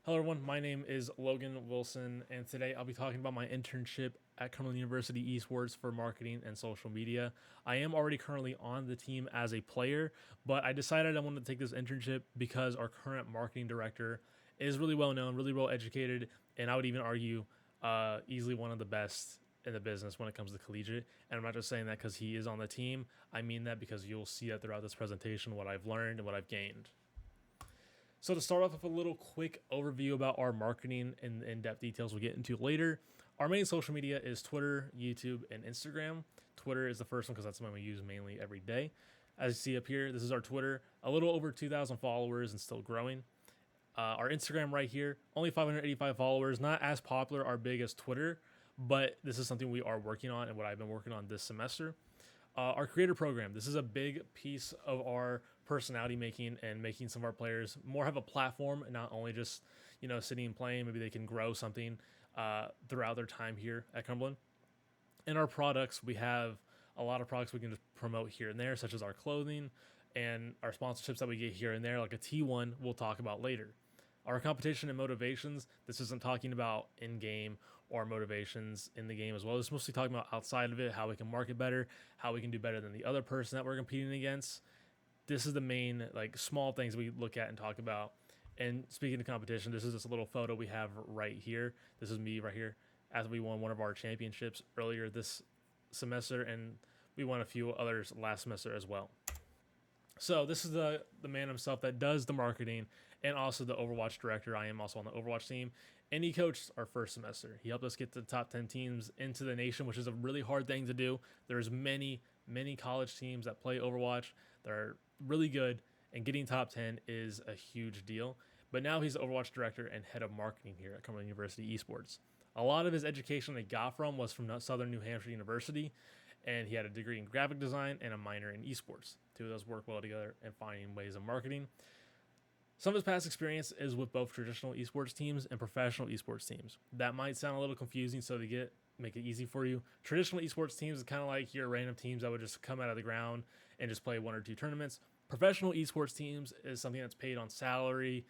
Hello, everyone. My name is Logan WIlson, and today I'll be talking about my internship at Cumberland University Esports for marketing and social media. I am already currently on the team as a player, but I decided I wanted to take this internship because our current marketing director is really well known, really well educated, and I would even argue easily one of the best in the business when it comes to collegiate. And I'm not just saying that because he is on the team. I mean that because you'll see that throughout this presentation what I've learned and what I've gained. So to start off with a little quick overview about our marketing and in-depth details we'll get into later, our main social media is Twitter, YouTube, and Instagram. Twitter is the first one because that's the one we use mainly every day. As you see up here, this is our Twitter, a little over 2,000 followers and still growing. Our Instagram right here, only 585 followers, not as popular or big as Twitter, but this is something we are working on and what I've been working on this semester. Our creator program. This is a big piece of our personality making and making some of our players more have a platform and not only just, sitting and playing. Maybe they can grow something throughout their time here at Cumberland. In our products, we have a lot of products we can just promote here and there, such as our clothing and our sponsorships that we get here and there, like a T1 we'll talk about later. Our competition and motivations, this isn't talking about in-game or motivations in the game as well. It's mostly talking about outside of it, how we can market better, how we can do better than the other person that we're competing against. This is the main, small things we look at and talk about. And speaking of competition, this is just a little photo we have right here. This is me right here as we won one of our championships earlier this semester, and we won a few others last semester as well. So this is the man himself that does the marketing and also the Overwatch director. I am also on the Overwatch team, and he coached our first semester. He helped us get the top 10 teams into the nation, which is a really hard thing to do. There's many college teams that play Overwatch that are really good, and getting top 10 is a huge deal. But now he's the Overwatch director and head of marketing here at Cumberland University Esports. A lot of his education that he got from was from Southern New Hampshire University, and he had a degree in graphic design and a minor in esports. Two of those work well together and finding ways of marketing. Some of his past experience is with both traditional esports teams and professional esports teams. That might sound a little confusing, so to make it easy for you, traditional esports teams is kind of like your random teams that would just come out of the ground and just play one or two tournaments. Professional esports teams is something that's paid on salary,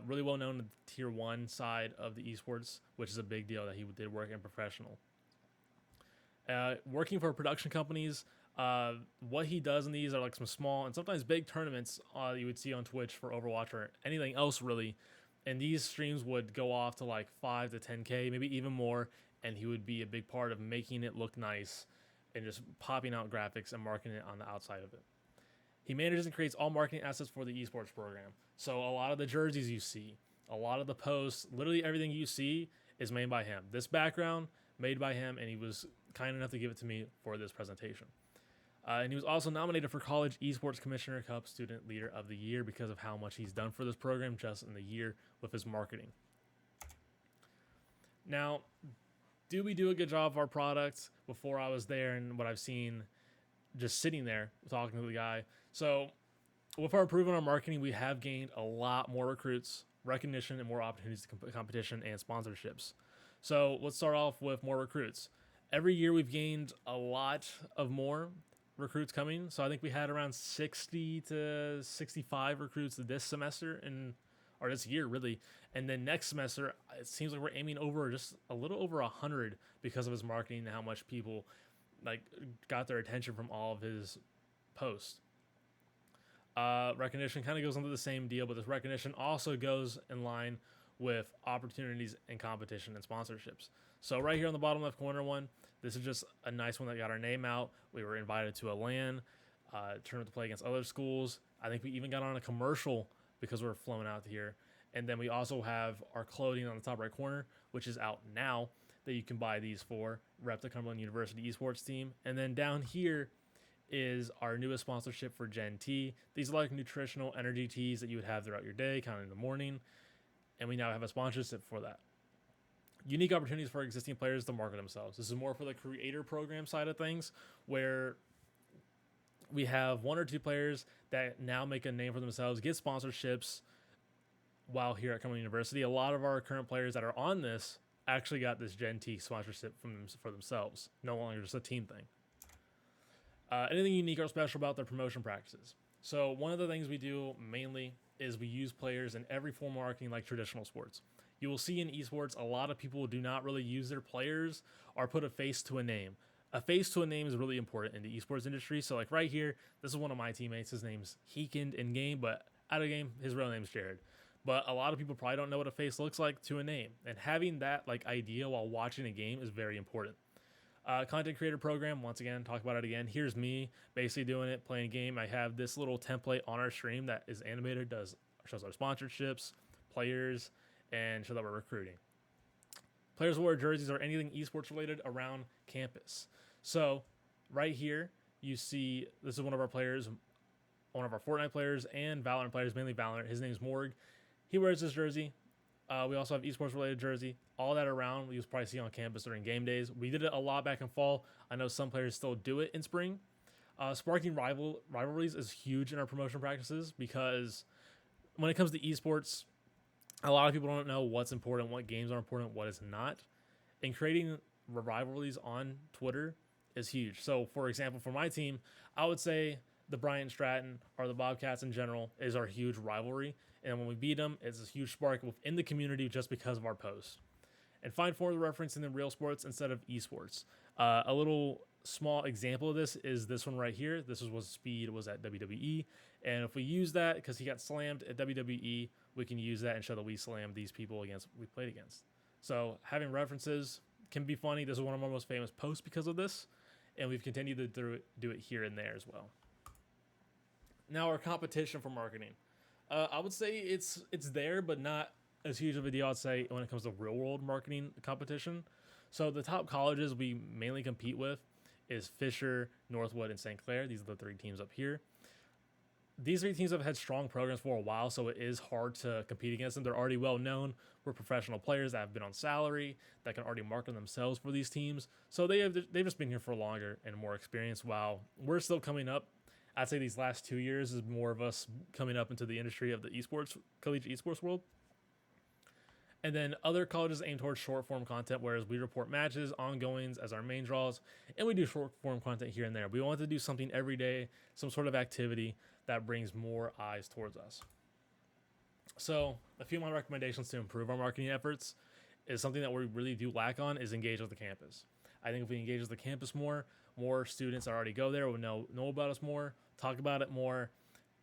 really well known in the tier 1 side of the esports, which is a big deal that he did work in professional. Working for production companies, what he does in these are like some small and sometimes big tournaments you would see on Twitch for Overwatch or anything else really. And these streams would go off to like 5 to 10K, maybe even more. And he would be a big part of making it look nice and just popping out graphics and marketing it on the outside of it. He manages and creates all marketing assets for the esports program. So a lot of the jerseys you see, a lot of the posts, literally everything you see is made by him. This background made by him, and he was kind enough to give it to me for this presentation. And he was also nominated for College Esports Commissioner Cup Student Leader of the Year because of how much he's done for this program just in the year with his marketing. Now, do we do a good job of our products before I was there and what I've seen just sitting there talking to the guy? So with our improvement on marketing, we have gained a lot more recruits, recognition, and more opportunities to competition and sponsorships. So let's start off with more recruits. Every year we've gained a lot of more recruits coming. So I think we had around 60 to 65 recruits this semester or this year really. And then next semester, it seems like we're aiming over just a little over 100 because of his marketing and how much people got their attention from all of his posts. Recognition kind of goes into the same deal, but this recognition also goes in line with opportunities and competition and sponsorships. So right here on the bottom left corner one, this is just a nice one that got our name out. We were invited to a LAN tournament to play against other schools. I think we even got on a commercial because we're flown out here. And then we also have our clothing on the top right corner, which is out now that you can buy these for. Rep the Cumberland University Esports team. And then down here is our newest sponsorship for Gen T. These are like nutritional energy teas that you would have throughout your day, kind of in the morning. And we now have a sponsorship for that. Unique opportunities for existing players to market themselves. This is more for the creator program side of things, where we have one or two players that now make a name for themselves, get sponsorships while here at Cumberland University. A lot of our current players that are on this actually got this Gen T sponsorship for themselves, no longer just a team thing. Anything unique or special about their promotion practices? So one of the things we do mainly is we use players in every form of marketing like traditional sports. You will see in esports a lot of people do not really use their players or put a face to a name. A face to a name is really important in the esports industry. So like right here, this is one of my teammates. His name's Heekend in game, but out of game, his real name's Jared. But a lot of people probably don't know what a face looks like to a name, and having that like idea while watching a game is very important. Content creator program, once again, talk about it again. Here's me basically doing it, playing a game. I have this little template on our stream that is animated, shows our sponsorships, players, and shows that we're recruiting. Players will wear jerseys or anything esports related around campus. So right here, you see this is one of our players, one of our Fortnite players and Valorant players, mainly Valorant. His name's Morg. He wears this jersey. We also have esports related jersey. All that around you'll probably see on campus during game days. We did it a lot back in fall. I know some players still do it in spring. Sparking rivalries is huge in our promotion practices because when it comes to esports, a lot of people don't know what's important, what games are important, what is not. And creating rivalries on Twitter is huge. So, for example, for my team, I would say the Bryant Stratton or the Bobcats in general is our huge rivalry. And when we beat them, it's a huge spark within the community just because of our post. And find forms of reference in the real sports instead of esports. A little small example of this is this one right here. This is what Speed was at WWE. And if we use that, because he got slammed at WWE, we can use that and show that we slammed these people we played against. So having references can be funny. This is one of our most famous posts because of this. And we've continued to do it here and there as well. Now our competition for marketing. I would say it's there, but not as huge of a deal, I'd say, when it comes to real world marketing competition. So the top colleges we mainly compete with is Fisher, Northwood, and St. Clair. These are the three teams up here. These three teams have had strong programs for a while, so it is hard to compete against them. They're already well known. We're professional players that have been on salary, that can already market themselves for these teams. So they've just been here for longer and more experience, while we're still coming up. I'd say these last 2 years is more of us coming up into the industry of the collegiate esports world. And then other colleges aim towards short form content, whereas we report matches, ongoings as our main draws, and we do short form content here and there. We want to do something every day, some sort of activity that brings more eyes towards us. So a few of my recommendations to improve our marketing efforts is something that we really do lack on is engage with the campus. I think if we engage with the campus more students that already go there will know about us more, talk about it more,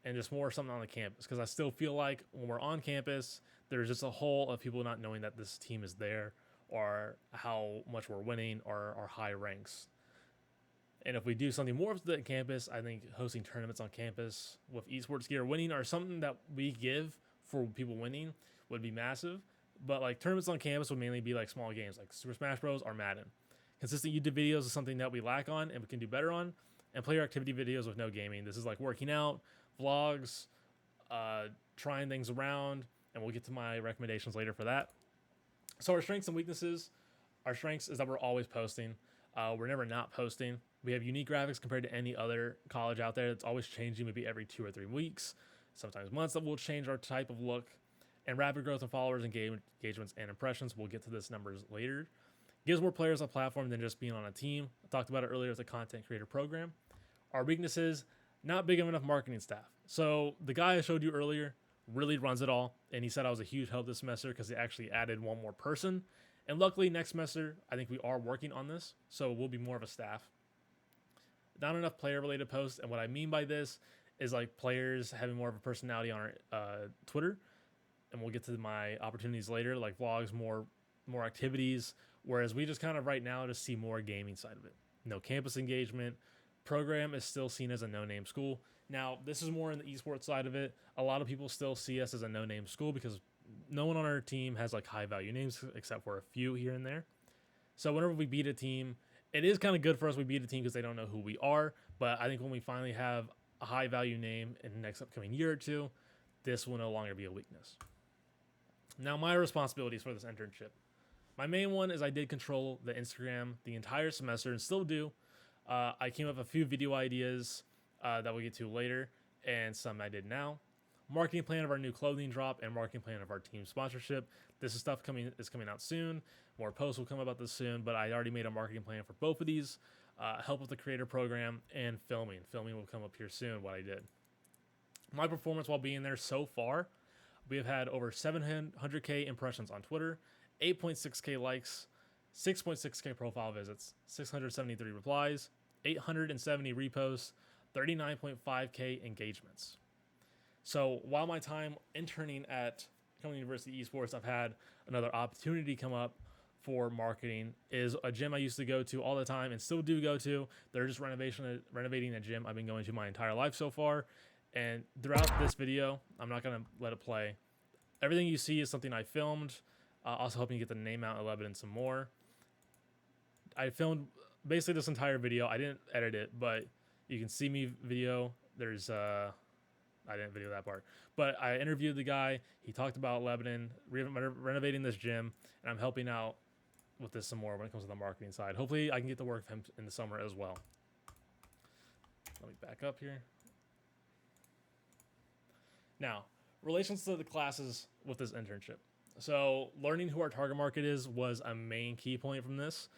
and just more something on the campus. Because I still feel like when we're on campus, there's just a hole of people not knowing that this team is there or how much we're winning or our high ranks. And if we do something more with the campus, I think hosting tournaments on campus with esports gear winning or something that we give for people winning would be massive. But like tournaments on campus would mainly be like small games like Super Smash Bros. Or Madden. Consistent YouTube videos is something that we lack on and we can do better on. And player activity videos with no gaming. This is like working out, vlogs, trying things around, and we'll get to my recommendations later for that. So our strengths and weaknesses. Our strengths is that we're always posting. We're never not posting. We have unique graphics compared to any other college out there. It's always changing, maybe every 2 or 3 weeks, sometimes months, that will change our type of look. And rapid growth in followers, engagements, and impressions. We'll get to this numbers later. Gives more players a platform than just being on a team. I talked about it earlier with the content creator program. Our weaknesses, not big enough marketing staff. So the guy I showed you earlier really runs it all. And he said I was a huge help this semester because they actually added one more person. And luckily next semester, I think we are working on this. So we'll be more of a staff. Not enough player related posts. And what I mean by this is like players having more of a personality on our Twitter. And we'll get to my opportunities later, like vlogs, more activities. Whereas we just kind of right now just see more gaming side of it. No campus engagement. Program is still seen as a no-name school. Now, this is more in the esports side of it. A lot of people still see us as a no-name school because no one on our team has like high-value names except for a few here and there. So whenever we beat a team, it is kind of good for us we beat a team because they don't know who we are. But I think when we finally have a high-value name in the next upcoming year or two, this will no longer be a weakness. Now, my responsibilities for this internship. My main one is I did control the Instagram the entire semester and still do. I came up with a few video ideas that we'll get to later and some I did now. Marketing plan of our new clothing drop and marketing plan of our team sponsorship. This is stuff coming out soon. More posts will come about this soon, but I already made a marketing plan for both of these. Help with the creator program and filming. Filming will come up here soon, what I did. My performance while being there so far, we have had over 700K impressions on Twitter, 8.6K likes, 6.6K profile visits, 673 replies, 870 reposts, 39.5K engagements. So while my time interning at Cumberland University Esports, I've had another opportunity come up for marketing. Is a gym I used to go to all the time and still do go to. They're just renovating a gym I've been going to my entire life so far. And throughout this video, I'm not going to let it play. Everything you see is something I filmed, also helping get the name out of Lebanon some more. I filmed basically this entire video. I didn't edit it, but you can see me video. There's I didn't video that part, but I interviewed the guy. He talked about Lebanon, renovating this gym, and I'm helping out with this some more when it comes to the marketing side. Hopefully I can get to work with him in the summer as well. Let me back up here. Now, relations to the classes with this internship. So learning who our target market is was a main key point from this.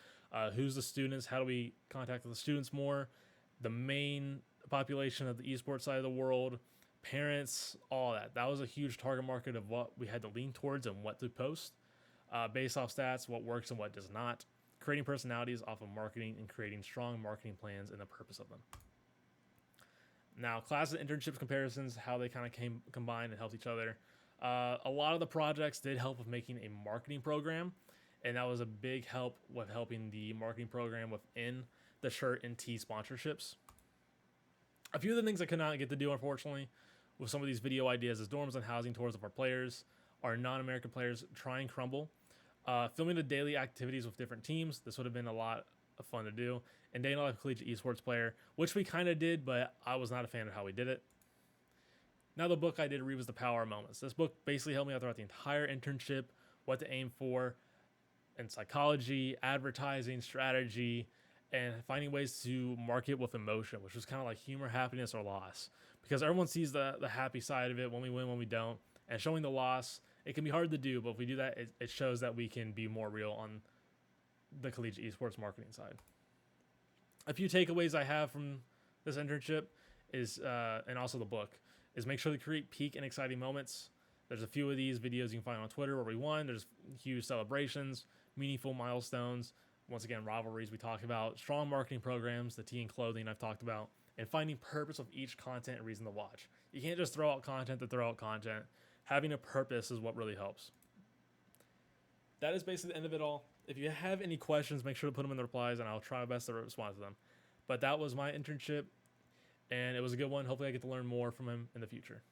Who's the students? How do we contact the students more? The main population of the esports side of the world, parents, all that. That was a huge target market of what we had to lean towards and what to post based off stats, what works and what does not. Creating personalities off of marketing and creating strong marketing plans and the purpose of them. Now, class and internships comparisons, how they kind of combined and helped each other. A lot of the projects did help with making a marketing program, and that was a big help with helping the marketing program within the shirt and tee sponsorships. A few of the things I could not get to do, unfortunately, with some of these video ideas is dorms and housing tours of our players, our non-American players try and crumble. Filming the daily activities with different teams, this would have been a lot of fun to do. And day in the life of collegiate esports player, which we kind of did, but I was not a fan of how we did it. Now the book I did read was The Power of Moments. This book basically helped me out throughout the entire internship, what to aim for in psychology, advertising, strategy, and finding ways to market with emotion, which was kind of like humor, happiness, or loss. Because everyone sees the happy side of it, when we win, when we don't. And showing the loss, it can be hard to do, but if we do that, it shows that we can be more real on the collegiate esports marketing side. A few takeaways I have from this internship is, and also the book, is make sure to create peak and exciting moments. There's a few of these videos you can find on Twitter where we won. There's huge celebrations, meaningful milestones. Once again, rivalries we talk about, strong marketing programs, the tee and clothing I've talked about, and finding purpose of each content and reason to watch. You can't just throw out content to throw out content. Having a purpose is what really helps. That is basically the end of it all. If you have any questions, make sure to put them in the replies, and I'll try my best to respond to them. But that was my internship, and it was a good one. Hopefully I get to learn more from him in the future.